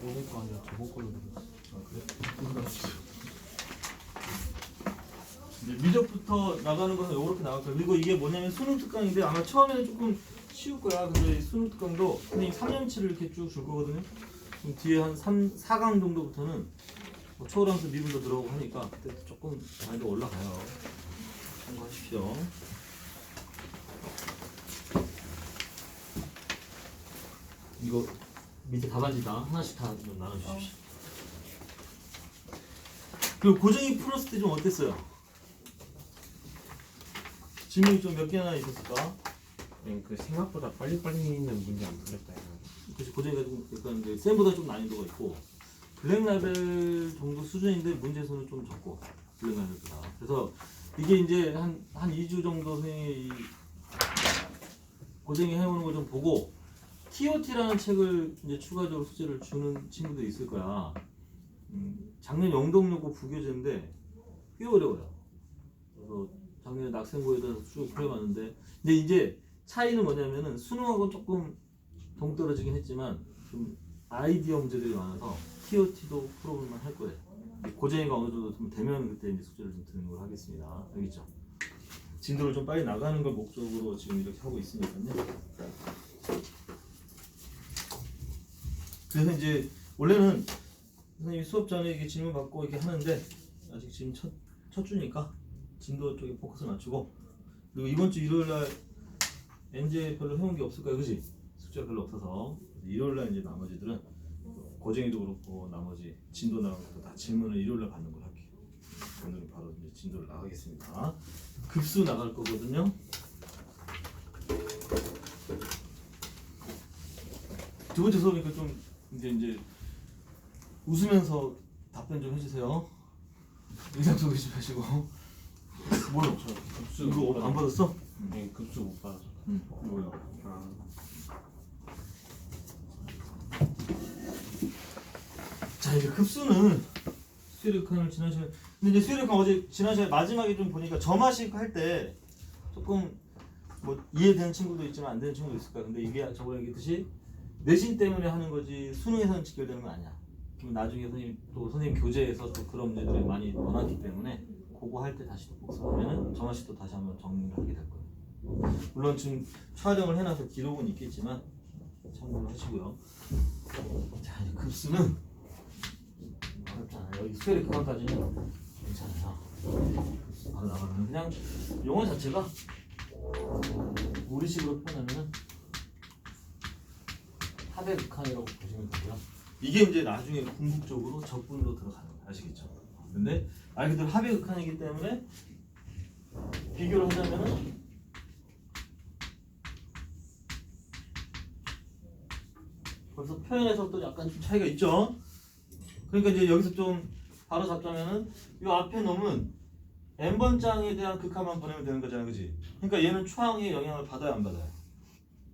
오늘 거 아니라 저번 걸로 들었어. 아 그래? 이제 미적부터 나가는 것은 이렇게 나갈 거야. 그리고 이게 뭐냐면 수능 특강인데 아마 처음에는 조금 쉬울 거야. 근데 이 수능 특강도 선생님 3년치를 이렇게 쭉 줄 거거든요. 그럼 뒤에 한 4강 정도부터는 뭐 초월함수 미분도 들어오고 하니까 그때 조금 난이도 올라가요. 참고하십시오. 이거 밑에 답안지다 하나씩 다 좀 나눠주십시오. 그리고 고정이 풀었을 때 좀 어땠어요? 질문이 좀 몇 개나 있었을까? 그 생각보다 빨리빨리 있는 문제 안 풀렸다 이거. 그래서 고정이가 좀 약간 이제 쌤보다 좀 난이도가 있고 블랙 라벨 정도 수준인데 문제수는 좀 적고 블랙 라벨보다. 그래서 이게 이제 한 2주 정도 선생님이 이 고정이 해오는 걸 좀 보고 TOT라는 책을 이제 추가적으로 숙제를 주는 친구들이 있을 거야. 작년 영동여고 부교재인데 꽤 어려워요. 그래서 작년에 낙생고에 대해서 쭉 풀어봤는데 근데 이제 차이는 뭐냐면은 수능하고는 조금 동떨어지긴 했지만 좀 아이디어 문제들이 많아서 TOT도 풀어볼만 할 거예요. 고정이가 어느 정도 좀 되면 그때 이제 숙제를 좀 드리는 걸 하겠습니다. 알겠죠? 진도를 좀 빨리 나가는 걸 목적으로 지금 이렇게 하고 있으니까요. 그래서 이제 원래는 선생님이 수업 전에 이렇게 질문 받고 이렇게 하는데 아직 지금 첫 주니까 진도 쪽에 포커스 맞추고 그리고 이번 주 일요일 날 엔제 별로 해온 게 없을 거야, 그지? 숙제가 별로 없어서 일요일 날 이제 나머지들은 고정이도 그렇고 나머지 진도 나가고 다 질문을 일요일 날 받는 걸 할게요. 오늘은 바로 이제 진도를 나가겠습니다. 급수 나갈 거거든요. 두 번째 수업이니까 좀 이제 웃으면서 답변 좀 해주세요. 인상 좀 하시고. 뭐야? 급수 이거 안 받았어? 네, 급수 못 받아서. 뭐야? 아, 자 이제 급수는 수요일칸을 지난 시간 근데 이제 수요일칸 어제 지난 시간 마지막에 좀 보니까 점화식 할 때 조금 뭐 이해되는 친구도 있지만 안 되는 친구도 있을 거야. 근데 이게 저번에 얘기했듯이 내신 때문에 하는 거지 수능에서는 직결되는 건 아니야. 그럼 나중에 선생님 교재에서 또 그런 문제들이 많이 넣어놨기 때문에 그거 할 때 다시 또 복습하면은 점화식도 다시 한번 정리를 하게 될 거예요. 물론 지금 촬영을 해놔서 기록은 있겠지만 참고를 하시고요. 자 이제 급수는 어렵지 않아요. 여기 수열이 그만까지는 괜찮아요. 바로 나가면 그냥 용어 자체가 우리식으로 표현하면은 합의 극한이라고 보시면 되고요. 이게 이제 나중에 궁극적으로 적분으로 들어가는 거예요. 아시겠죠? 근데 말 그대로 합의 극한이기 때문에 비교를 하자면은 벌써 표현에서 또 약간 좀 차이가 있죠? 그러니까 이제 여기서 좀 바로 잡자면은 이 앞에 놈은 n번장에 대한 극한만 보내면 되는 거잖아, 그지? 그러니까 얘는 초항에 영향을 받아요, 안 받아요?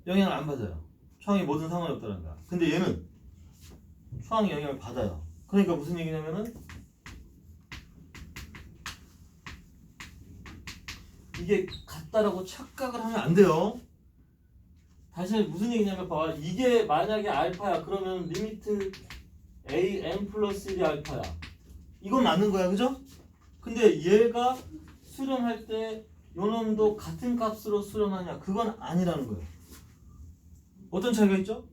영향을 안 받아요. 초항이 뭐든 상관이 없다는 거야. 근데 얘는 초항에 영향을 받아요. 그러니까 무슨 얘기냐면은 이게 같다라고 착각을 하면 안 돼요. 다시 무슨 얘기냐면 봐봐. 이게 만약에 알파야 그러면 리미트 a n 플러스 1이 알파야. 이건 맞는 거야, 그죠? 근데 얘가 수렴할 때 요놈도 같은 값으로 수렴하냐? 그건 아니라는 거예요. 어떤 차이가 있죠?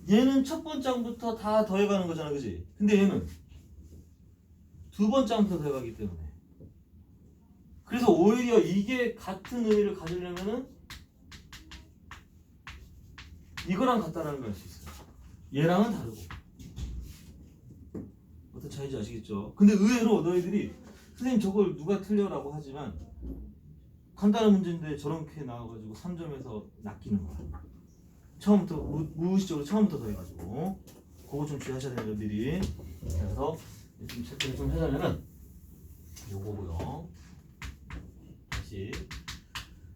얘는 첫 번장부터 다 더해가는 거잖아, 그지? 근데 얘는 두 번장부터 더해가기 때문에. 그래서 오히려 이게 같은 의미를 가지려면은 이거랑 같다라는 걸 알 수 있어요. 얘랑은 다르고. 어떤 차이인지 아시겠죠? 근데 의외로 너희들이 선생님 저걸 누가 틀려라고 하지만 간단한 문제인데 저렇게 나와가지고 3점에서 낚이는 거야. 처음부터 무의식적으로 처음부터 더해가지고 그거 좀 주의하셔야 돼요, 미리. 그래서 좀 체크를 좀 해자면은 요거고요. 다시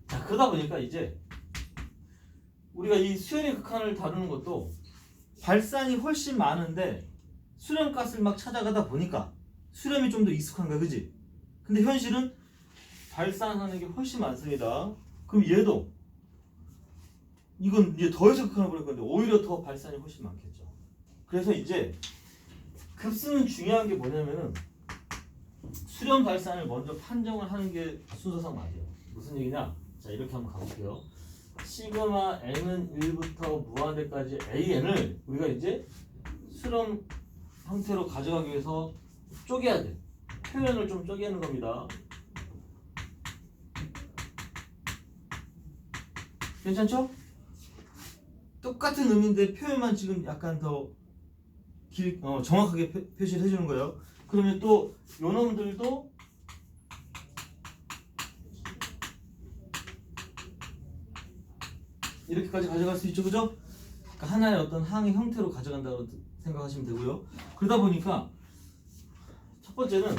자 그러다 보니까 이제 우리가 이 수열의 극한을 다루는 것도 발산이 훨씬 많은데 수렴값을 막 찾아가다 보니까 수렴이 좀 더 익숙한 거야, 그지? 근데 현실은 발산하는 게 훨씬 많습니다. 그럼 얘도 이건 이제 더 해석하나 버릴 건데 오히려 더 발산이 훨씬 많겠죠. 그래서 이제 급수는 중요한 게 뭐냐면은 수렴 발산을 먼저 판정을 하는 게 순서상 맞아요. 무슨 얘기냐? 자, 이렇게 한번 가볼게요. 시그마 n은 1부터 무한대까지 an을 우리가 이제 수렴 형태로 가져가기 위해서 쪼개야 돼. 표현을 좀 쪼개는 겁니다. 괜찮죠? 똑같은 의미인데 표현만 지금 약간 더 정확하게 표시를 해주는 거예요. 그러면 또 요놈들도 이렇게까지 가져갈 수 있죠, 그죠? 그러니까 하나의 어떤 항의 형태로 가져간다고 생각하시면 되고요. 그러다 보니까 첫 번째는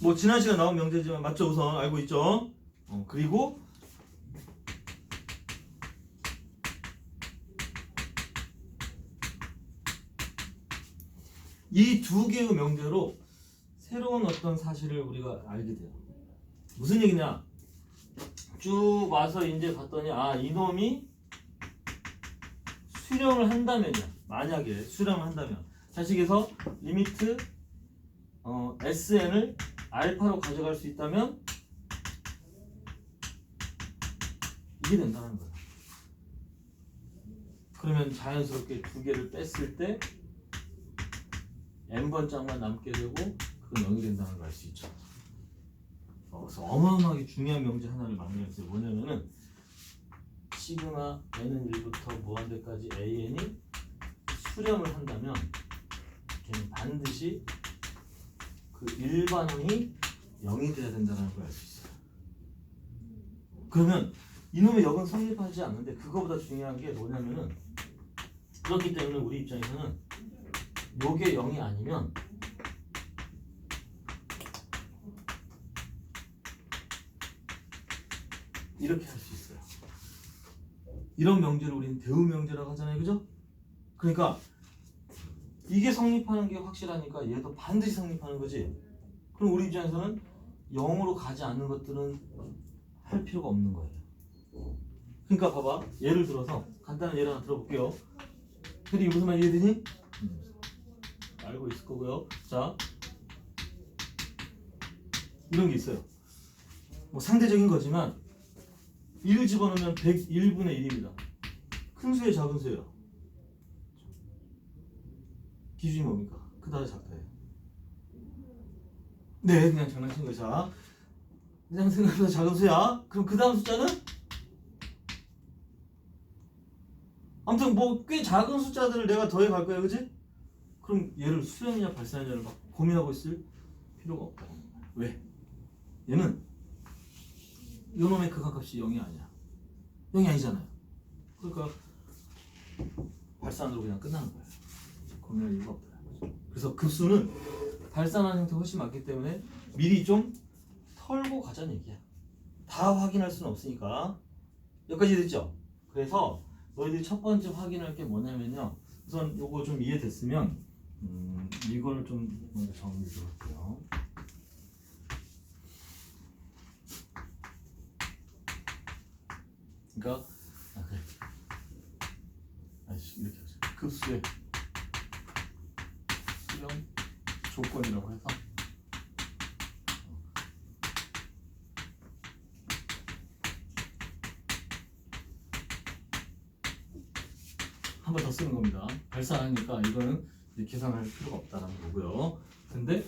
뭐 지난 시간 나온 명제지만 맞죠? 우선 알고 있죠? 그리고 이 두 개의 명제로 새로운 어떤 사실을 우리가 알게 돼요. 무슨 얘기냐? 쭉 와서 이제 봤더니 이놈이 수렴을 한다면요. 만약에 수렴을 한다면 자식에서 리미트 SN을 알파로 가져갈 수 있다면 이게 된다는 거예요. 그러면 자연스럽게 두 개를 뺐을 때 n번 짝만 남게 되고 그건 0이 된다는 걸 알 수 있죠. 그래서 어마어마하게 중요한 명제 하나를 만들었어요. 뭐냐면은 시그마 n은 1부터 무한대까지 an이 수렴을 한다면 걔는 반드시 그 일반항이 0이 돼야 된다는 걸 알 수 있어요. 그러면 이놈의 역은 성립하지 않는데 그거보다 중요한 게 뭐냐면은 그렇기 때문에 우리 입장에서는 요게 0이 아니면 이렇게 할 수 있어요. 이런 명제를 우리는 대우 명제라고 하잖아요, 그죠? 그러니까 이게 성립하는 게 확실하니까 얘도 반드시 성립하는 거지. 그럼 우리 입장에서는 0으로 가지 않는 것들은 할 필요가 없는 거예요. 그러니까 봐봐, 예를 들어서 간단한 예를 하나 들어볼게요. 근데 이게 무슨 말 이해되니? 알고 있을 거고요. 자, 이런 게 있어요. 뭐 상대적인 거지만 1 집어넣으면 101분의 1입니다. 큰 수예요, 작은 수예요? 기준이 뭡니까? 크다, 작다예요? 네, 그냥 장난친 거죠. 자, 그냥 생각보다 작은 수야. 그럼 그 다음 숫자는? 아무튼 뭐 꽤 작은 숫자들을 내가 더해 갈 거야, 그지? 그럼 얘를 수렴이냐 발산이냐를 막 고민하고 있을 필요가 없다. 왜? 얘는 요놈의 극한값이 0이 아니야. 0이 아니잖아요. 그러니까 발산으로 그냥 끝나는 거예요. 고민할 이유가 없다. 그래서 급수는 발산하는 형태가 훨씬 많기 때문에 미리 좀 털고 가자는 얘기야. 다 확인할 수는 없으니까. 여기까지 됐죠? 그래서 너희들이 첫 번째 확인할 게 뭐냐면요. 우선 요거 좀 이해됐으면 이걸 좀 먼저 정리를 할게요. 그러니까 그래. 이렇게 하자. 급수의 수렴 조건이라고 해서 한 번 더 쓰는 겁니다. 발산하니까 이거는 계산할 필요가 없다라는 거고요. 근데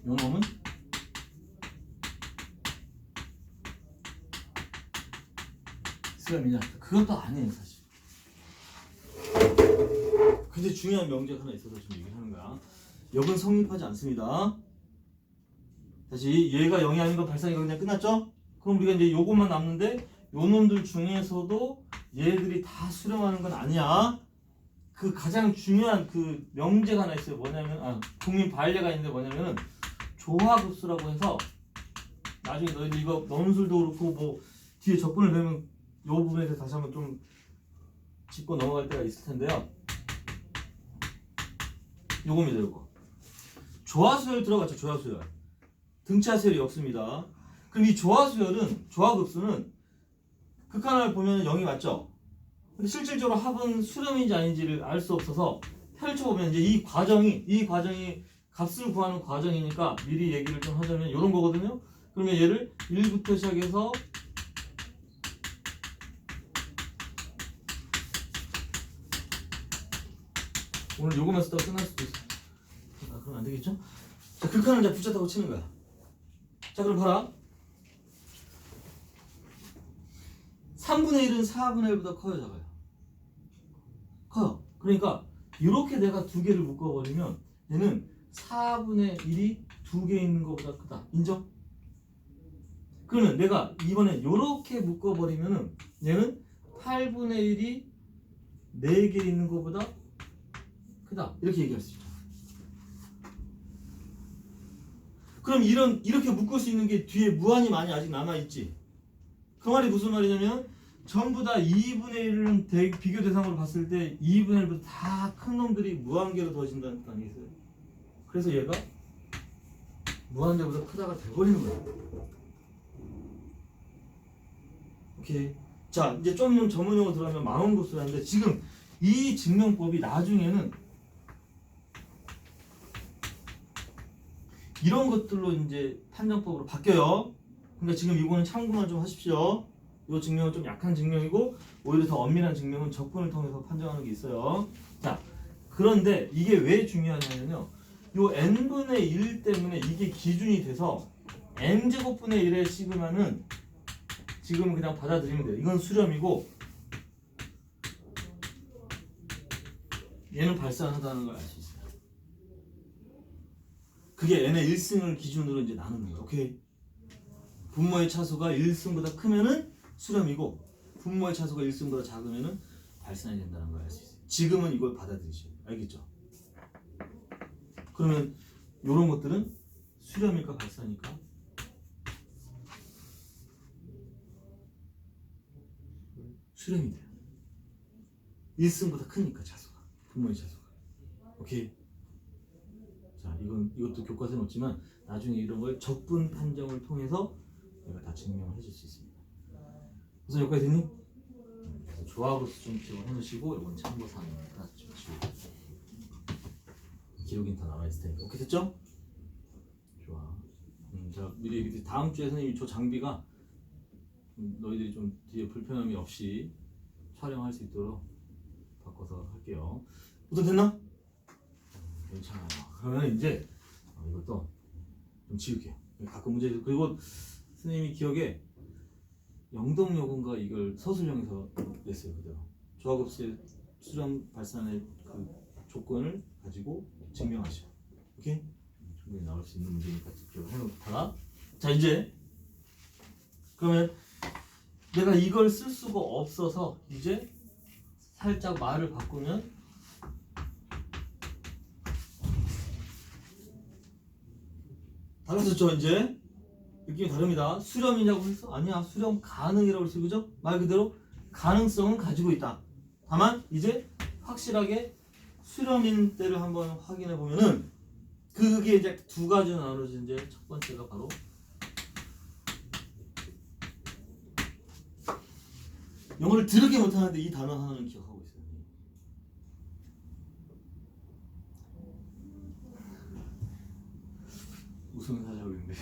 요 놈은 수렴이냐? 그것도 아니에요, 사실. 근데 중요한 명제가 하나 있어서 좀 얘기를 하는 거야. 역은 성립하지 않습니다. 다시 얘가 0이 아닌 건 발산이가 그냥 끝났죠? 그럼 우리가 이제 요것만 남는데 요 놈들 중에서도 얘들이 다 수렴하는 건 아니야. 그 가장 중요한 그 명제가 하나 있어요. 뭐냐면 국민 반례가 있는데 뭐냐면은 조화급수라고 해서 나중에 너희들 이거 논술도 그렇고 뭐 뒤에 적분을 배우면 요 부분에 대해서 다시 한번 좀 짚고 넘어갈 때가 있을 텐데요. 요겁니다. 요거. 조화수열 들어갔죠. 조화수열. 등차수열이 없습니다. 그럼 이 조화수열은 조화급수는 극한을 보면 0이 맞죠? 근데 실질적으로 합은 수렴인지 아닌지를 알 수 없어서 펼쳐보면 이제 이 과정이 값을 구하는 과정이니까 미리 얘기를 좀 하자면 이런 거거든요. 그러면 얘를 1부터 시작해서 오늘 요거만 쓰다가 끝날 수도 있어. 아, 그럼 안 되겠죠? 자, 극한을 이제 붙였다고 치는 거야. 자, 그럼 봐라. 3분의 1은 4분의 1보다 커요, 작아요? 커요. 그러니까 이렇게 내가 두 개를 묶어버리면 얘는 4분의 1이 두 개 있는 것보다 크다. 인정? 그러면 내가 이번에 이렇게 묶어버리면은 얘는 8분의 1이 4개 있는 것보다 크다. 이렇게 얘기할 수 있죠. 그럼 이렇게 묶을 수 있는 게 뒤에 무한히 많이 아직 남아있지. 그 말이 무슨 말이냐면 전부 다 2분의 1은 비교 대상으로 봤을 때 2분의 1보다 다 큰 놈들이 무한계로 더해진다는 거 아니겠어요? 그래서 얘가 무한계보다 크다가 돼버리는 거야. 오케이. 자, 이제 좀 전문용어로 들어가면 망원급수라는데 지금 이 증명법이 나중에는 이런 것들로 이제 판정법으로 바뀌어요. 그러니까 지금 이거는 참고만 좀 하십시오. 이 증명은 좀 약한 증명이고 오히려 더 엄밀한 증명은 적분을 통해서 판정하는 게 있어요. 자, 그런데 이게 왜 중요하냐면요. 요 n분의 1 때문에 이게 기준이 돼서 n제곱분의 1의 시그마는 지금 그냥 받아들이면 돼요. 이건 수렴이고 얘는 발산하다는 걸 알 수 있어요. 그게 n의 1승을 기준으로 이제 나누는 거예요. 오케이. 분모의 차수가 1승보다 크면은 수렴이고 분모의 차수가 1승보다 작으면은 발산이 된다는 걸 알 수 있어요. 지금은 이걸 받아들이셔야 돼요. 알겠죠? 그러면 이런 것들은 수렴일까 발산일까? 수렴이 돼요. 1승보다 크니까 차수가 분모의 차수가. 오케이. 자, 이것도 교과서는 없지만 나중에 이런 걸 적분 판정을 통해서 내가 다 증명을 해줄 수 있습니다. 그래서 여기까지 됐니? 그래서 조합으로서 좀 기억을 해놓으시고 이건 참고사항입니다. 좀 지우고 기록이 더 남아있을 테니까. 오케이 됐죠? 좋아. 자, 미리 얘기해. 다음 주에 선생님이 저 장비가 너희들이 좀 뒤에 불편함이 없이 촬영할 수 있도록 바꿔서 할게요. 우선 됐나? 괜찮아요. 그러면 이제 이것도 좀 지울게요. 가끔 문제. 그리고 선생님이 기억에 영동여군가 이걸 서술형에서 냈어요. 그대로 조합급수의 수렴 발산의 그 조건을 가지고 증명하시오. 오케이? 충분히 나올 수 있는 문제니까 기억을 해놓다가 자, 이제 그러면 내가 이걸 쓸 수가 없어서 이제 살짝 말을 바꾸면 달라졌죠. 이제 느낌이 다릅니다. 수렴이냐고 했어? 아니야, 수렴 가능이라고 했어. 그죠? 말 그대로 가능성은 가지고 있다. 다만 이제 확실하게 수렴인 때를 한번 확인해 보면은 그게 이제 두 가지로 나눠진 이제 첫 번째가 바로 영어를 들으게 못하는데 이 단어 하나는 기억하고 있어요. 웃으면서 하자고 했는데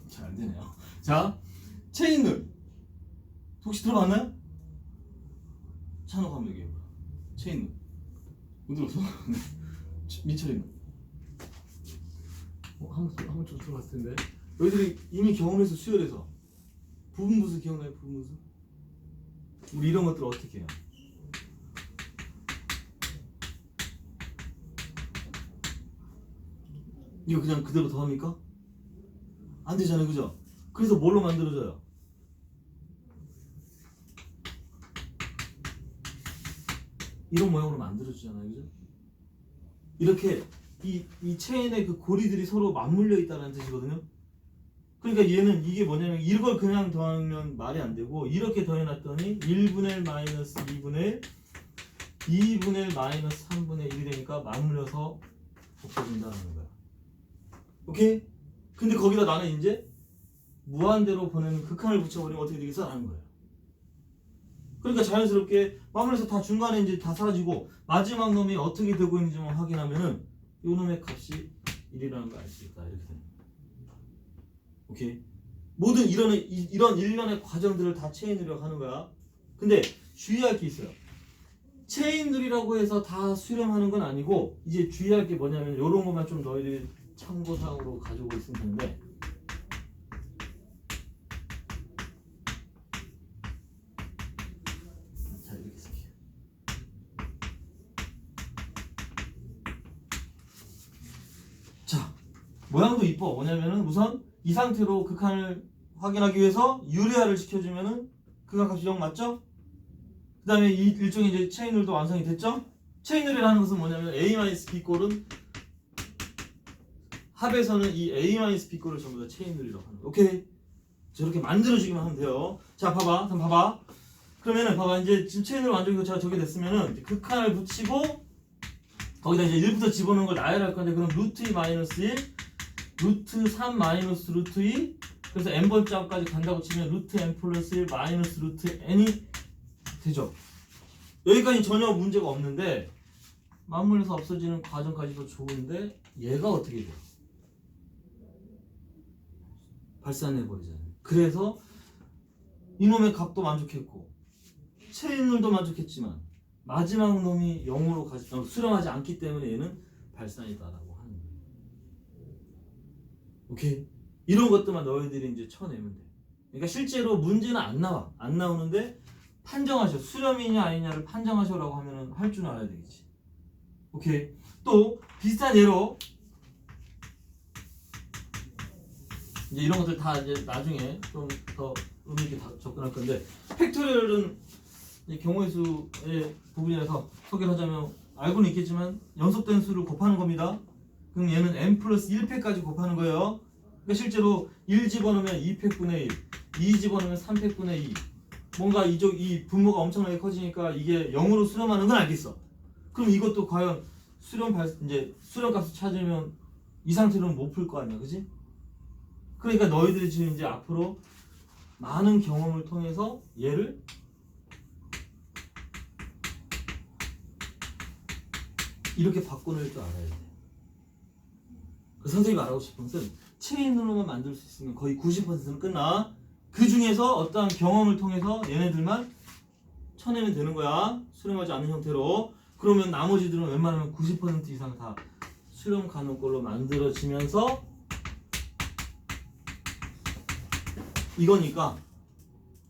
잘 안 되네요. 자, 체인룰 혹시 들어봤나요? 찬호 한번 얘기해봐. 체인룰 못 들었어? 민철이는 한번 좀 들어봤을 텐데 너희들이 이미 경험해서 수혈해서 부분부수 기억나요? 부분부수? 우리 이런 것들 어떻게 해요? 이거 그냥 그대로 더합니까? 안 되잖아요, 그죠? 그래서 뭘로 만들어져요? 이런 모양으로 만들어지잖아요, 그죠? 이렇게 이 체인의 그 고리들이 서로 맞물려 있다는 뜻이거든요. 그러니까 얘는 이게 뭐냐면 이걸 그냥 더하면 말이 안 되고 이렇게 더해놨더니 1분의 1 마이너스 2분의 1 2분의 1 마이너스 3분의 1이 되니까 맞물려서 없어진다는 거야. 오케이? 근데 거기다 나는 이제 무한대로 보내는 극한을 붙여버리면 어떻게 되겠어? 라는 거예요. 그러니까 자연스럽게 마무리해서 다 중간에 이제 다 사라지고 마지막 놈이 어떻게 되고 있는지만 확인하면은 요 놈의 값이 1이라는 걸 알 수 있다. 이렇게 되는 거야. 오케이? 모든 이런 일련의 과정들을 다 체인으로 하는 거야. 근데 주의할 게 있어요. 체인룰이라고 해서 다 수렴하는 건 아니고 이제 주의할 게 뭐냐면 이런 것만 좀 너희들이 참고사항으로 가지고 있으면 되는데 자 이렇게 쓸게요. 자 모양도 이뻐. 뭐냐면은 우선 이 상태로 극한을 확인하기 위해서 유리화를 시켜주면은 극한값이 0 맞죠? 그 다음에 이 일종의 이제 체인룰도 완성이 됐죠? 체인룰이라는 것은 뭐냐면 A-B 꼴은 합에서는 이 A-B 꼴을 전부 다 체인룰이라고 하는 거예요. 오케이? 저렇게 만들어주기만 하면 돼요. 자 봐봐. 한번 봐봐. 그러면은 봐봐. 이제 지금 체인룰 완전히 제가 저게 됐으면은 이제 극한을 붙이고 거기다 이제 1부터 집어넣은 걸 나열할 건데 그럼 루트 2 마이너스 1 루트 3 마이너스 루트 2 그래서 n번째 합까지 간다고 치면 루트 n 플러스 1 마이너스 루트 n이 되죠. 여기까지 전혀 문제가 없는데 맞물려서 없어지는 과정까지도 좋은데 얘가 어떻게 돼요? 발산해버리잖아요. 그래서 이놈의 값도 만족했고 체인룰도 만족했지만 마지막 놈이 0으로 수렴하지 않기 때문에 얘는 발산이다라고 하는 거예요. 오케이? 이런 것들만 너희들이 이제 쳐내면 돼. 그러니까 실제로 문제는 안 나와. 안 나오는데 판정하셔. 수렴이냐 아니냐를 판정하셔라고 하면은 할 줄 알아야 되겠지. 오케이. 또 비슷한 예로 이제 이런 것들 다 이제 나중에 좀 더 의미 있게 접근할 건데 팩토리얼은 경우의 수의 부분이라서 소개를 하자면 알고는 있겠지만 연속된 수를 곱하는 겁니다. 그럼 얘는 n 플러스 1팩까지 곱하는 거예요. 그러니까 실제로 1 집어넣으면 2팩분의 1, 2 집어넣으면 3팩분의 2. 뭔가 이 분모가 엄청나게 커지니까 이게 0으로 수렴하는 건 알겠어. 그럼 이것도 과연 이제 수렴값을 찾으면 이 상태로는 못 풀 거 아니야, 그지? 그러니까 너희들이 지금 이제 앞으로 많은 경험을 통해서 얘를 이렇게 바꿔낼 줄 알아야 돼. 그 선생님이 말하고 싶은 것은 체인으로만 만들 수 있으면 거의 90%는 끝나. 그 중에서 어떠한 경험을 통해서 얘네들만 쳐내면 되는 거야. 수렴하지 않는 형태로. 그러면 나머지들은 웬만하면 90% 이상 다 수렴 가는 걸로 만들어지면서 이거니까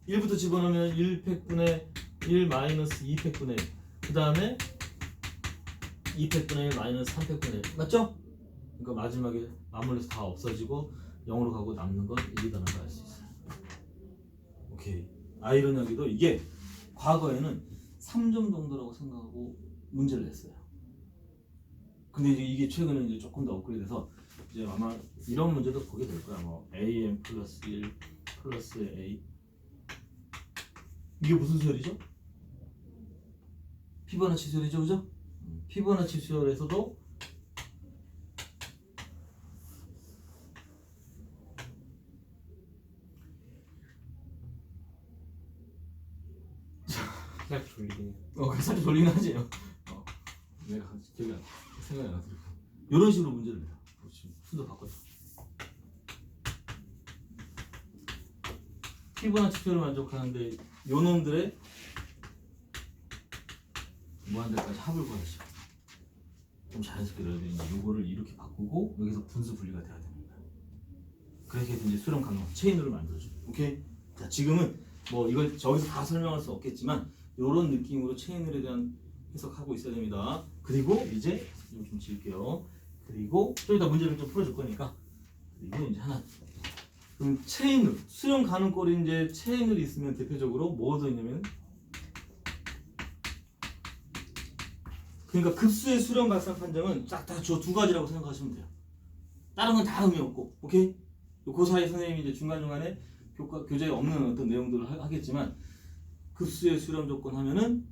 1부터 집어넣으면 1팩분의 1 마이너스 2팩분의 1. 그 다음에 2팩분의 1 마이너스 3팩분의 1. 맞죠? 그러니까 마지막에 맞물려서 다 없어지고 0으로 가고 남는 건 1이라는 걸 알 수 있어요. 오케이. 아이러니하게도 이게 과거에는 3점 정도라고 생각하고 문제를 냈어요. 근데 이게 최근에 이제 조금 더 업그레이드돼서 이제 아마 이런 문제도 보게 될 거야. 뭐 am 플러스 1 플러스 a 이게 무슨 수열이죠? 피보나치 수열이죠, 그죠? 피보나치 수열에서도 살짝 졸리긴 해. 살짝 돌리긴 하지. 내가 기억이 안 나. 생각이 안 나. 이런 식으로 문제를 내요. 지금 순서 바꿔서. 피보나치 수열을 만족하는데 요 놈들의 무한대까지 합을 구하시죠. 좀 자연스럽게 넣어야 되니까 요거를 이렇게 바꾸고 여기서 분수 분리가 돼야 됩니다. 그렇게 해서 이제 수렴 가능 체인으로 만들어줘. 오케이? 자 지금은 뭐 이걸 저기서 다 설명할 수 없겠지만 요런 느낌으로 체인을에 대한 해석하고 있어야 됩니다. 그리고 이제 좀 지울게요. 그리고 좀 이따 문제를 좀 풀어줄 거니까 그리고 이제 하나 그럼 체인을 수렴 가는 꼴이 이제 체인을 있으면 대표적으로 뭐가 있냐면 그러니까 급수의 수렴 발산 판정은 딱 다 저 두 가지라고 생각하시면 돼요. 다른 건 다 의미 없고, 오케이? 그 사이 선생님이 이제 중간중간에 교재에 없는 어떤 내용들을 하겠지만 급수의 수렴 조건 하면은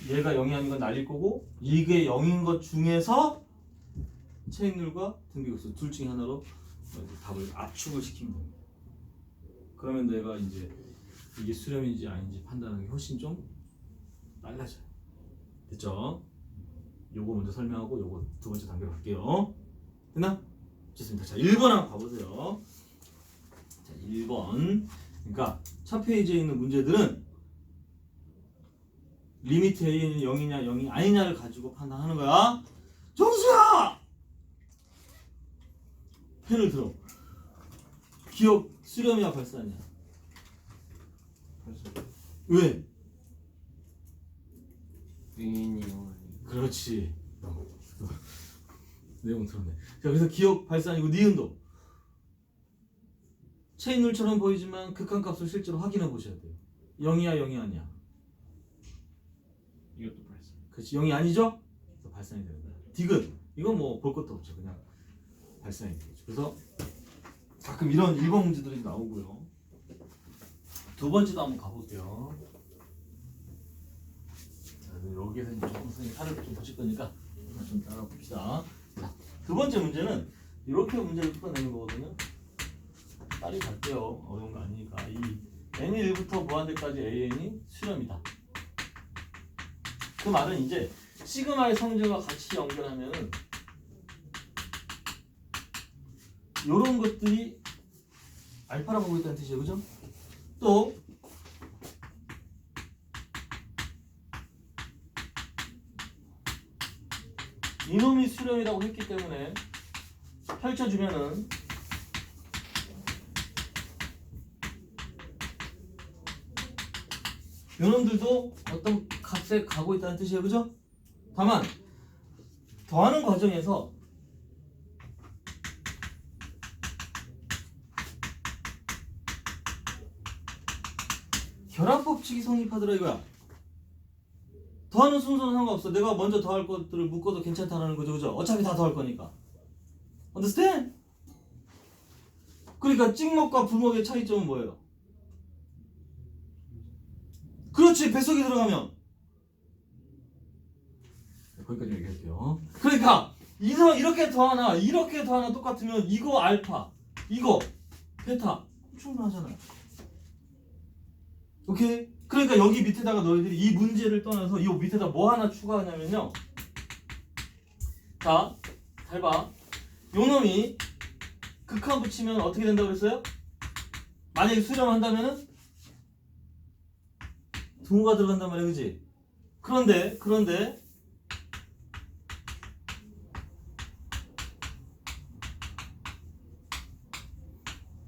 얘가 0이 아닌 건 날릴 거고 이게 0인 것 중에서 체인룰과 등비급수 둘 중에 하나로 답을 압축을 시키면 됩니다. 그러면 내가 이제 이게 수렴인지 아닌지 판단하는 게 훨씬 좀 빨라져요. 됐죠? 요거 먼저 설명하고 요거 두 번째 단계로 갈게요. 됐나? 좋습니다. 자, 1번 한번 봐보세요. 자, 1번. 그러니까 첫 페이지에 있는 문제들은 리미트 a는 0이냐 0이 아니냐를 가지고 판단하는 거야. 정수야! 펜을 들어. 기억 수렴이야 발산이야? 그래서 왜? A는 0 아니고 그렇지. 내용 들었네. 자, 그래서 기억 발산이고 니은도 체인룰처럼 보이지만 극한값을 실제로 확인해 보셔야 돼요. 0이야 0이 아니야? 이것도 발산. 그렇지. 0이 아니죠? 그래서 발산이 되는 거야. 디귿 이건 뭐 볼 것도 없죠. 그냥 발산이 되겠죠. 그래서 가끔 이런 1번 문제들이 나오고요. 두 번째도 한번 가볼게요. 자, 여기에서 이제 선생님이 살을 좀 붙일 거니까 좀 따라 봅시다. 자, 두 번째 문제는 이렇게 문제를 풀어내는 거거든요. 빨리 갈게요. 어려운 거 아니니까. 이 n이 1부터 무한대까지 an이 수렴이다. 그 말은 이제 시그마의 성질과 같이 연결하면은 요런 것들이 알파라고 보고 있다는 뜻이에요. 그죠? 또 이놈이 수렴이라고 했기 때문에 펼쳐주면은 요놈들도 어떤 값에 가고 있다는 뜻이에요. 그죠? 다만 더하는 과정에서 결합법칙이 성립하더라 이거야. 더하는 순서는 상관없어. 내가 먼저 더할 것들을 묶어도 괜찮다는 거죠. 그죠? 어차피 다 더할 거니까. Understand? 그러니까 찍먹과 불먹의 차이점은 뭐예요? 그렇지. 뱃속에 들어가면 거기까지 얘기할게요. 그러니까 이렇게 더하나 이렇게 더하나 똑같으면 이거 알파 이거 베타 충분하잖아요. 오케이? 그러니까 여기 밑에다가 너희들이 이 문제를 떠나서 이 밑에다 뭐 하나 추가하냐면요. 자, 잘 봐. 요놈이 극한 붙이면 어떻게 된다고 그랬어요? 만약에 수렴한다면은 등호가 들어간단 말이야, 그지? 그런데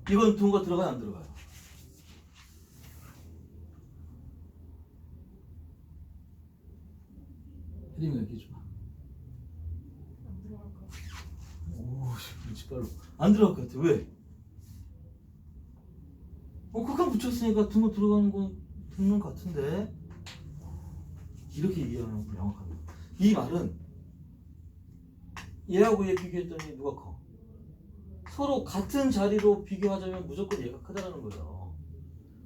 이건 등호가 들어가요, 안 들어가요? 헤딩을 얘기해줘봐. 안 들어갈 것 같아. 오, 눈치빨로 안 들어갈 것 같아. 왜? 극한 붙였으니까 등호 들어가는 건 등호 같은데 이렇게 얘기하는 건 명확합니다. 이 말은 얘하고 얘 비교했더니 누가 커? 서로 같은 자리로 비교하자면 무조건 얘가 크다라는 거죠.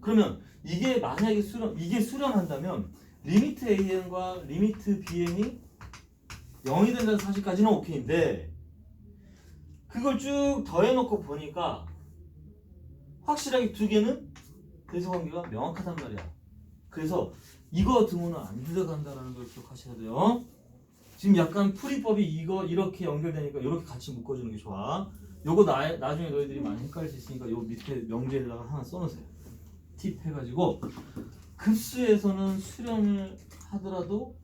그러면 이게 만약에 이게 수렴한다면 리미트 an과 리미트 bn이 0이 된다는 사실까지는 오케이인데 그걸 쭉 더해놓고 보니까 확실하게 두 개는 대소관계가 명확하단 말이야. 그래서 이거 등호는 안 들어간다는 걸 기억하셔야 돼요. 지금 약간 풀이법이 이거 이렇게 연결되니까 이렇게 같이 묶어주는 게 좋아. 요거 나중에 너희들이 많이 헷갈릴 수 있으니까 요 밑에 명제에다가 하나 써놓으세요. 팁 해가지고 급수에서는 수렴을 하더라도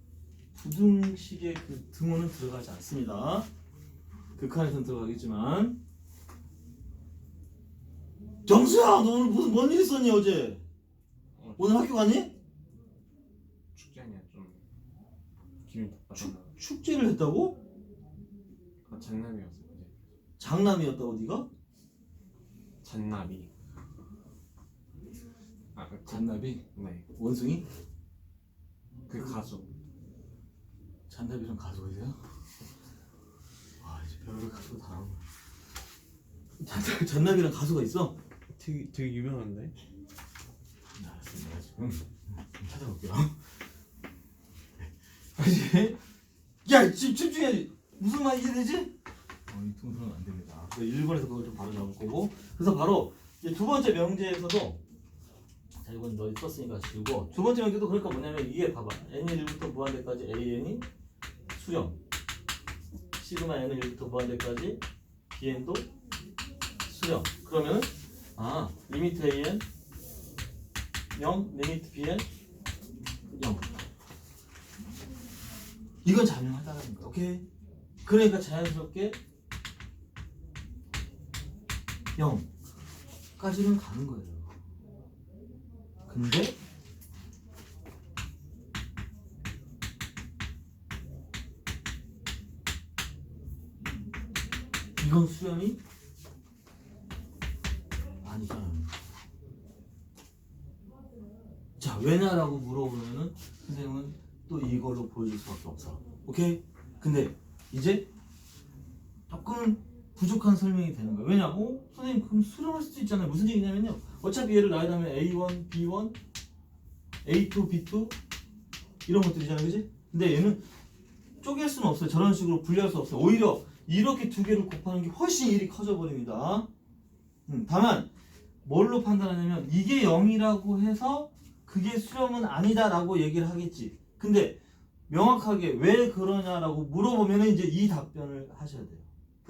부등식의 그 등호는 들어가지 않습니다. 극한에서는 들어가겠지만. 정수야, 너 오늘 무슨 뭔 일 있었니 어제? 오늘 학교 갔니? 축제 아니야 좀 기분 나빴나? 축제를 했다고? 아 잔나비였어 어제. 장남이었다고 네가? 잔나비. 아 잔나비? 네. 원숭이? 그 가수. 잔나비랑 가수가 있어요? 와, 이제 별별 가수가 다 나온 거야. 잔나비랑 가수가 있어? 되게 유명한데. 알았어, 내가 지금 찾아볼게요. 알지? 야 집중해야지. 무슨 말 이해되지? 이 동선은 안 됩니다. 그래서 1번에서 그걸 좀 바로 잡을 거고. 그래서 바로 이제 두 번째 명제에서도 자 이건 너희 썼으니까 지우고 두 번째 명제도 그러니까 뭐냐면 이게 봐봐 n이 1부터 무한대까지 an이 수렴 시그마 n은 1부터 무한대까지 bn도 수렴 그러면 리미트 an 0 리미트 bn 0 이건 자명하다는 거야. 오케이. 그러니까 자연스럽게 0까지는 가는 거예요. 근데 이건 수렴이 아니잖아요. 자, 왜냐라고 물어보면은 선생님은 또 이걸로 보여줄 수밖에 없어. 오케이? 근데 이제 조금 부족한 설명이 되는 거야. 왜냐? 선생님 그럼 수렴할 수도 있잖아요. 무슨 얘기냐면요. 어차피 얘를 나열하면 A1, B1, A2, B2 이런 것들이잖아요. 그지? 근데 얘는 쪼갤 수는 없어요. 저런 식으로 분리할 수 없어요. 오히려 이렇게 두 개를 곱하는 게 훨씬 일이 커져 버립니다. 다만 뭘로 판단하냐면 이게 0이라고 해서 그게 수렴은 아니다라고 얘기를 하겠지. 근데 명확하게 왜 그러냐라고 물어보면 이제 이 답변을 하셔야 돼요.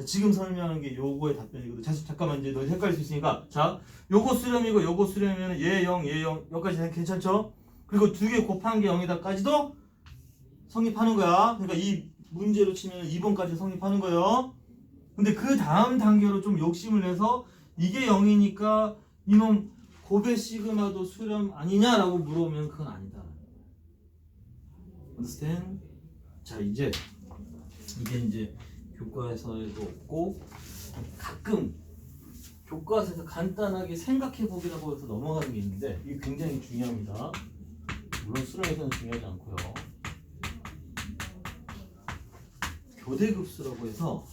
지금 설명하는 게 요거의 답변이거든. 잠깐만 이제 너 헷갈릴 수 있으니까 자 요거 수렴이고 요거 수렴이면 얘 0, 얘 0 여기까지 괜찮죠? 그리고 두 개 곱한 게 0이다까지도 성립하는 거야. 그러니까 이 문제로 치면 2번까지 성립하는 거예요. 근데 그 다음 단계로 좀 욕심을 내서 이게 0이니까 이놈 고배 시그마도 수렴 아니냐라고 물어보면 그건 아니다. understand? 자 이제 이게 이제 교과서에도 없고 가끔 교과서에서 간단하게 생각해 보기라고 해서 넘어가는 게 있는데 이게 굉장히 중요합니다. 물론 수렴에서는 중요하지 않고요. 교대급수라고 해서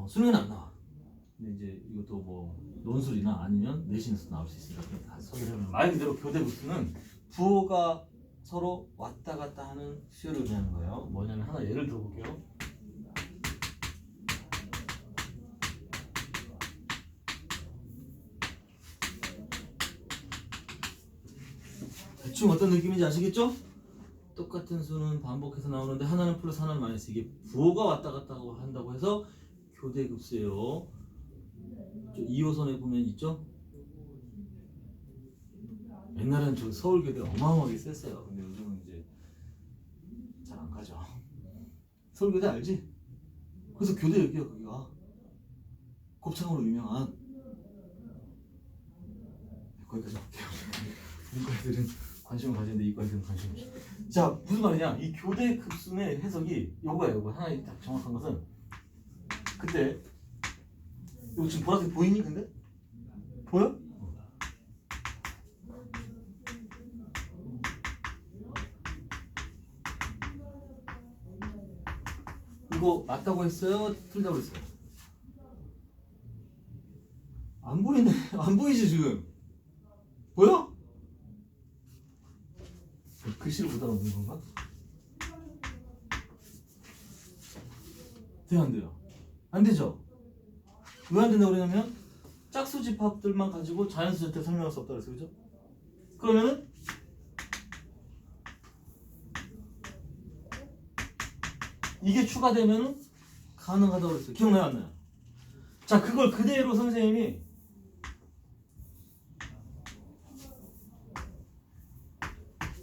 수능에는 안 나와. 근데 이제 이것도 뭐 논술이나 아니면 내신에서 나올 수 있으니까 다 소개를 하면 말 그대로 교대급수는 부호가 서로 왔다 갔다 하는 수열을 의미하는 거예요. 뭐냐면 하나 예를 들어볼게요. 대충 어떤 느낌인지 아시겠죠? 똑같은 수는 반복해서 나오는데 하나는 플러스 하나는 마이너스 이게 부호가 왔다 갔다 한다고 해서 교대급수예요. 2호선에 보면 있죠? 옛날엔 저 서울교대 어마어마하게 셌어요. 근데 요즘은 이제 잘 안 가죠. 서울교대 알지? 그래서 교대 여기야 거기가 곱창으로 유명한. 거기까지 할게요. 문과 애들은 관심을 가지는데 이과 애들은 관심 없어. 자 무슨 말이냐? 이 교대 급수의 해석이 요거야 요거. 하나 딱 정확한 것은 그때 이거 지금 보라색 보이니 근데? 보여? 이거 맞다고 했어요? 틀리다고 했어요? 안 보이네. 안 보이지 지금? 보여? 글씨를 못 알아보는 건가? 돼요 안 돼요? 안 되죠? 왜 안 된다고 그러냐면 짝수 집합들만 가지고 자연수 자체 설명할 수 없다고 그랬어요. 그죠? 그러면은 이게 추가되면은 가능하다고 그랬어요. 기억나요 안 나요? 자 그걸 그대로 선생님이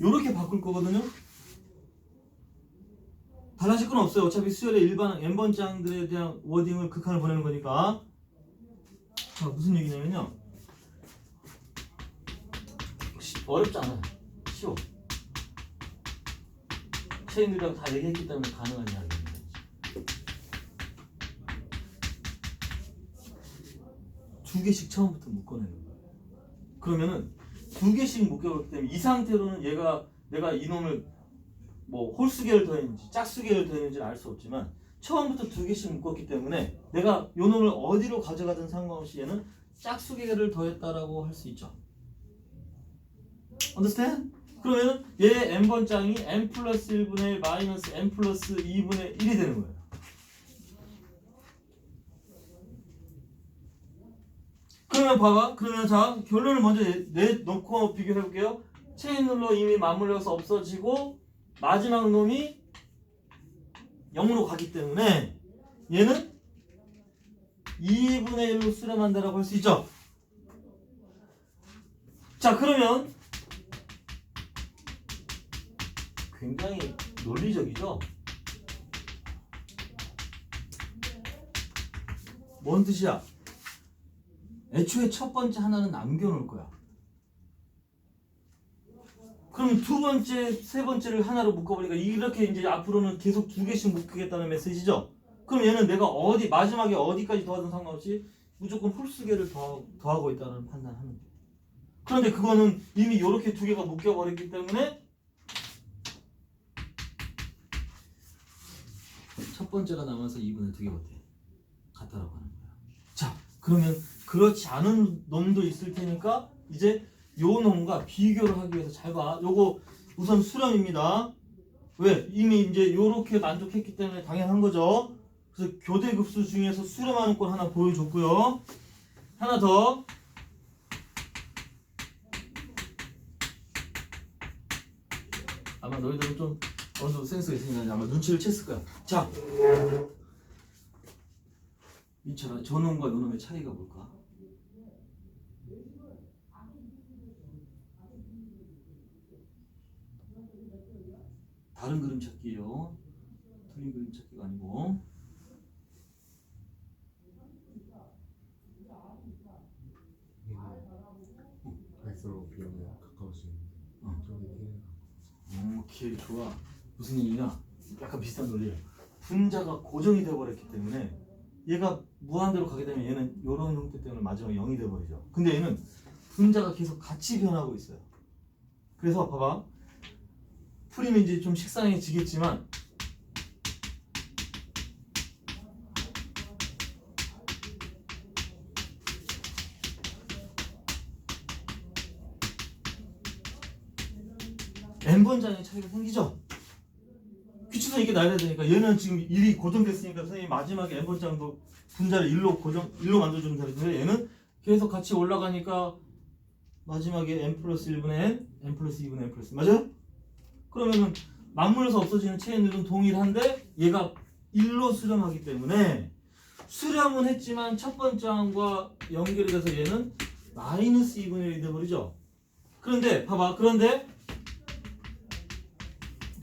요렇게 바꿀 거거든요. 달라질 건 없어요. 어차피 수열의 일반 n번장들에 대한 워딩을 극한을 보내는 거니까. 자 무슨 얘기냐면요. 어렵지 않아요. 쉬워. 체인들이랑 다 얘기했기 때문에 가능한 이야기입니다. 두 개씩 처음부터 묶어내는 거예요. 그러면은 두 개씩 묶여버렸기 때문에 이 상태로는 내가 이놈을 뭐 홀수계를 더했는지 짝수계를 더했는지를 알 수 없지만 처음부터 두 개씩 묶었기 때문에 내가 요 놈을 어디로 가져가든 상관없이 얘는 짝수계를 더했다라고 할 수 있죠. understand? 그러면 얘 n번장이 n 플러스 1분의 1 마이너스 n 플러스 2분의 1이 되는 거예요. 그러면 봐봐. 그러면 자 결론을 먼저 내놓고 비교해 볼게요. 체인룰로 이미 맞물려서 없어지고 마지막 놈이 0으로 가기 때문에 얘는 2분의 1로 수렴한다라고 할 수 있죠. 자 그러면 굉장히 논리적이죠. 뭔 뜻이야? 애초에 첫 번째 하나는 남겨놓을 거야. 그럼 두 번째, 세 번째를 하나로 묶어버리니까 이렇게 이제 앞으로는 계속 두 개씩 묶겠다는 메시지죠. 그럼 얘는 내가 어디 마지막에 어디까지 더하든 상관없이 무조건 홀수계를 더하고 있다는 판단을 하는 거예요. 그런데 그거는 이미 이렇게 두 개가 묶여버렸기 때문에 첫 번째가 남아서 2분의 2개밖에 같다라고 하는 거야. 자, 그러면 그렇지 않은 놈도 있을 테니까 이제 요 놈과 비교를 하기 위해서 잘 봐. 요거 우선 수렴입니다. 왜? 이미 이제 요렇게 만족했기 때문에 당연한 거죠. 그래서 교대급수 중에서 수렴하는 꼴 하나 보여줬고요. 하나 더. 아마 너희들은 좀 어느 정도 센스가 있으니까 아마 눈치를 챘을 거야. 자, 이처럼 저놈과 요놈의 차이가 뭘까? 다른 그림 찾기예요. 틀린 그림 찾기가 아니고. 갈수록 비용이 가까울 수 있는데 저기 오케이, 좋아. 무슨 얘기냐? 약간 비슷한 논리예요. 분자가 고정이 돼버렸기 때문에 얘가 무한대로 가게 되면 얘는 이런 형태 때문에 마지막에 0이 돼버리죠. 근데 얘는 분자가 계속 같이 변하고 있어요. 그래서 봐봐. 풀이면 이제 좀 식상해지겠지만 n번장의 차이가 생기죠? 규칙상 이게 나야 되니까 얘는 지금 1이 고정됐으니까 선생님이 마지막에 n번장도 분자를 1로 만들어주면 되는데 얘는 계속 같이 올라가니까 마지막에 n 플러스 1분의 n 플러스 2분의 n 플러스 맞아요? 그러면은 맞물려서 없어지는 체인들은 동일한데 얘가 1로 수렴하기 때문에 수렴은 했지만 첫 번째 항과 연결이 돼서 얘는 마이너스 2분의 1이 돼버리죠. 그런데 봐봐. 그런데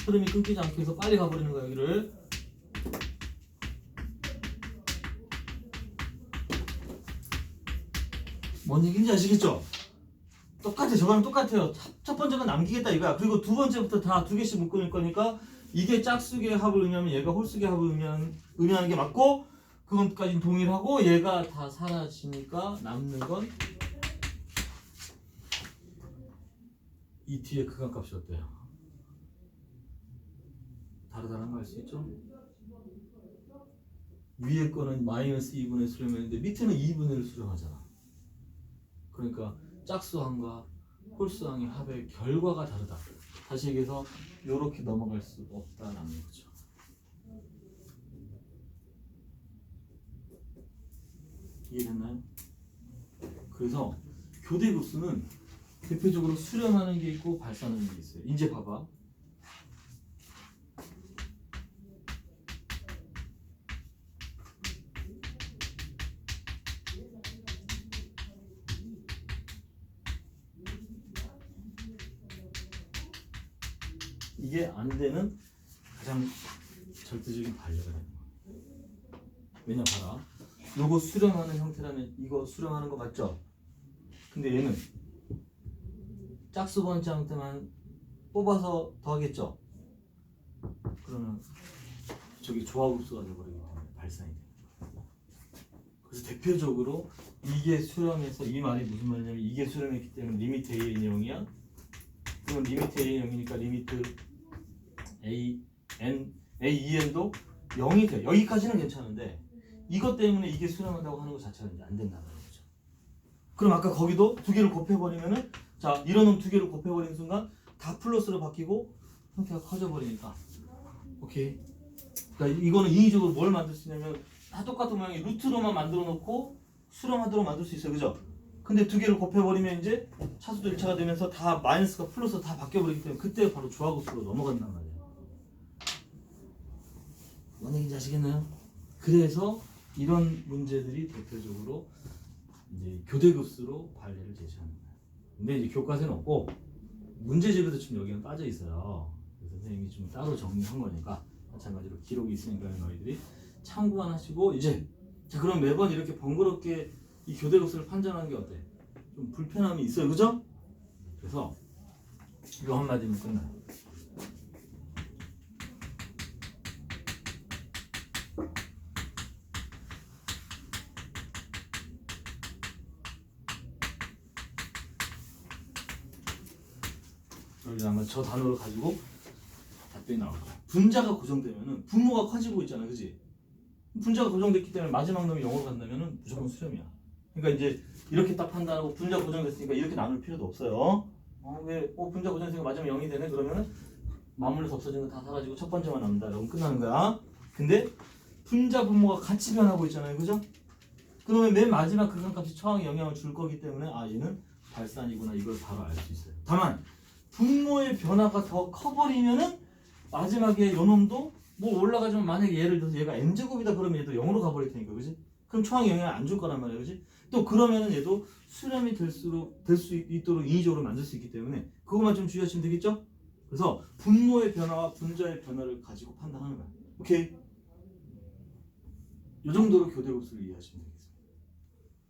흐름이 끊기지 않게 해서 빨리 가버리는 거야 여기를. 뭔 얘기인지 아시겠죠? 똑같아. 저거랑 똑같아요. 첫 번째가 남기겠다 이거야. 그리고 두 번째부터 다 두 개씩 묶을 거니까 이게 짝수의 합을 의미하면 얘가 홀수의 합을 의미하는 게 맞고 그것까지는 동일하고 얘가 다 사라지니까 남는 건 이 뒤에 극한값이 어때요? 다르다는 거 알 수 있죠? 위에 거는 마이너스 2분의 수렴했는데 밑에는 2분의 1 수렴하잖아. 그러니까 짝수항과 홀수항의 합의 결과가 다르다. 다시 얘기해서 이렇게 넘어갈 수 없다는 거죠. 이해됐나요? 그래서 교대급수는 대표적으로 수렴하는 게 있고 발산하는 게 있어요. 이제 봐봐. 이게 안 되는 가장 절대적인 반려가 되는 거야. 왜냐 봐라. 요거 수렴하는 형태라면 이거 수렴하는 거 맞죠? 근데 얘는 짝수 번째 때만 뽑아서 더하겠죠? 그러면 저기 조합흡수가 되어버리기 때문에 발산이 돼요. 그래서 대표적으로 이게 수렴해서 이 말이 무슨 말이냐면 이게 수렴했기 때문에 리미트 A의 0이야. 그럼 리미트 A의 0이니까 리미트 A2n도 0이 돼. 여기까지는 괜찮은데 이것 때문에 이게 수렴한다고 하는 것 자체가 이제 안 된다는 거죠. 그럼 아까 거기도 두 개를 곱해버리면은 자 이런 놈 두 개를 곱해버리는 순간 다 플러스로 바뀌고 형태가 커져버리니까. 오케이. 그러니까 이거는 인위적으로 뭘 만들 수 있냐면 다 똑같은 모양이 루트로만 만들어 놓고 수렴하도록 만들 수 있어요. 그죠? 근데 두 개를 곱해버리면 이제 차수도 1차가 되면서 다 마이너스가 플러스 다 바뀌어버리기 때문에 그때 바로 조화급수로 넘어간단 말이에요. 뭔 얘기인지 아시겠나요? 그래서 이런 문제들이 대표적으로 이제 교대급수로 관리를 제시하는 거예요. 근데 이제 교과서는 없고 문제집에도 지금 여기는 빠져 있어요. 그래서 선생님이 좀 따로 정리한 거니까 마찬가지로 기록이 있으니까 너희들이 참고만 하시고 이제 자 그럼 매번 이렇게 번거롭게 이 교대급수를 판단하는 게 어때? 좀 불편함이 있어요, 그죠? 그래서 이거 한마디면 끝나요. 여기 아마 저 단어를 가지고 답변이 나올 거야. 분자가 고정되면은 분모가 커지고 있잖아, 그지? 분자가 고정됐기 때문에 마지막 놈이 0으로 간다면은 무조건 수렴이야. 그러니까 이제 이렇게 딱 판단하고 분자 고정됐으니까 이렇게 나눌 필요도 없어요. 분자 고정됐으니까 마지막 0이 되네 그러면은 마무리에서 없어지는 거 다 사라지고 첫 번째만 남는다. 그럼 끝나는 거야. 근데 분자 분모가 같이 변하고 있잖아요, 그죠? 그러면 맨 마지막 극한값이 처항에 영향을 줄 거기 때문에 얘는 발산이구나 이걸 바로 알 수 있어요. 다만 분모의 변화가 더 커버리면은 마지막에 요놈도 뭐 올라가지만 만약에 예를 들어서 얘가 n제곱이다 그러면 얘도 0으로 가버릴 테니까, 그지? 그럼 초항에 영향을 안 줄 거란 말이야, 그지? 또 그러면은 얘도 수렴이 될 수 있도록 인위적으로 만들 수 있기 때문에 그것만 좀 주의하시면 되겠죠? 그래서 분모의 변화와 분자의 변화를 가지고 판단하는 거야. 오케이? 이 정도로 교대급수를 이해하시면 되겠습니다.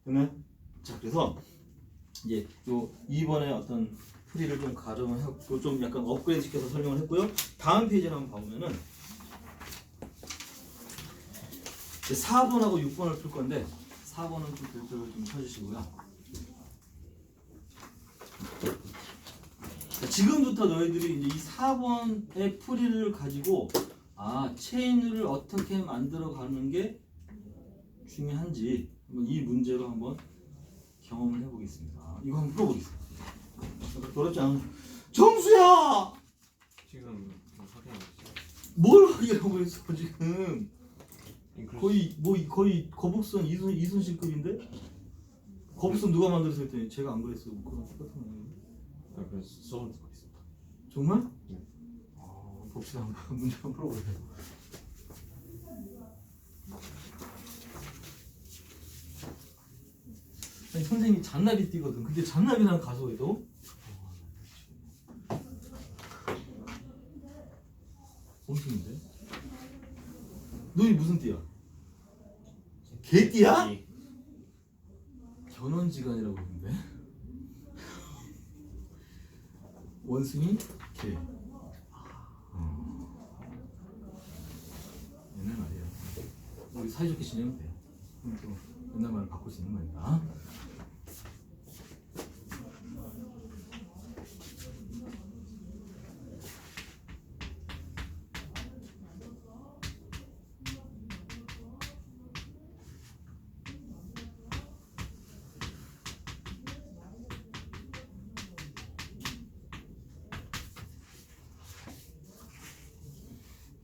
됐나요? 자, 그래서 이제 요 2번의 어떤 풀이를 좀 가정을 했고 좀 약간 업그레이드 시켜서 설명을 했고요. 다음 페이지를 한번 봐보면은 이제 4번하고 6번을 풀 건데 4번은 좀 별표를 좀 쳐주시고요. 자, 지금부터 너희들이 이제 이 4번의 풀이를 가지고 체인을 어떻게 만들어 가는 게 중요한지 한번 이 문제로 한번 경험을 해보겠습니다. 이거 한번 풀어보겠습니다. 어렵지 않은 정수야! 지금 확인하고 있어요. 뭘 확인하고 있어 지금? 인클루스. 거의 거북선 이순신급인데? 거북선 누가 만들었어 했더니 제가 안 그랬어. 그런 똑같은 거. 그래서 수업을 듣고 있습니다. 정말? 네. 봅시다. 한번 문제 한번 풀어보세요. 아니, 선생님이 잔나비 띄거든. 근데 잔나비라는 가수에도 엉뚱인데? 너희 무슨 띠야? 개띠야? 견원지간이라고 그러는데? 원숭이 개. 옛날 말이에요. 우리 사이좋게 지내면 돼요. 그럼 또 옛날 말을 바꿀 수 있는 거니까.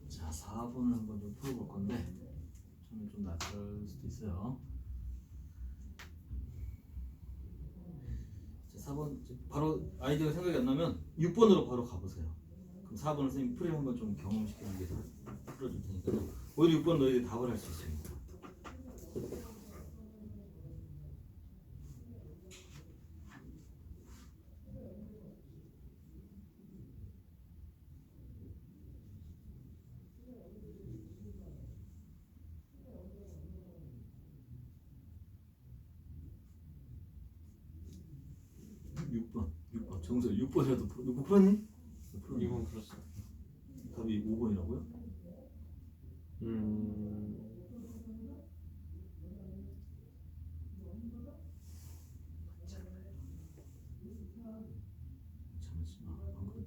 자, 4번을 한번 좀 풀어볼 건데 저는 좀 낯설 수도 있어요. 자, 4번 바로 아이디어가 생각이 안 나면 6번으로 바로 가보세요. 그럼 4번을 선생님 풀이를 한번 좀 경험시키는 게 풀어줄 테니까 오히려 6번 너희들이 답을 할 수 있습니다. 정설 6번이라도 6번 풀었니? 이건 풀었어요. 답이 5번이라고요?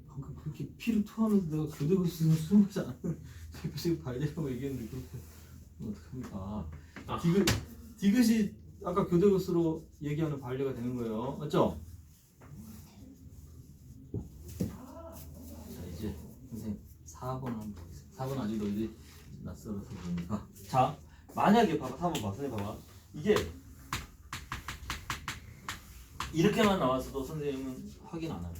방금 그렇게 피를 토하면서 내가 교대급수는 수용하지 않는 대표식 발제라고 얘기했는데 그렇게 어떡합니까? 디귿이 아까 교대급수로 얘기하는 반례가 되는 거예요. 맞죠? 4번 한번 보겠습니다. 4번 아직 너희들이 낯설어서 그러니까. 자, 만약에 봐봐. 4번 봐. 선생님 봐봐. 이게 이렇게만 나왔어도 선생님은 확인 안 해요.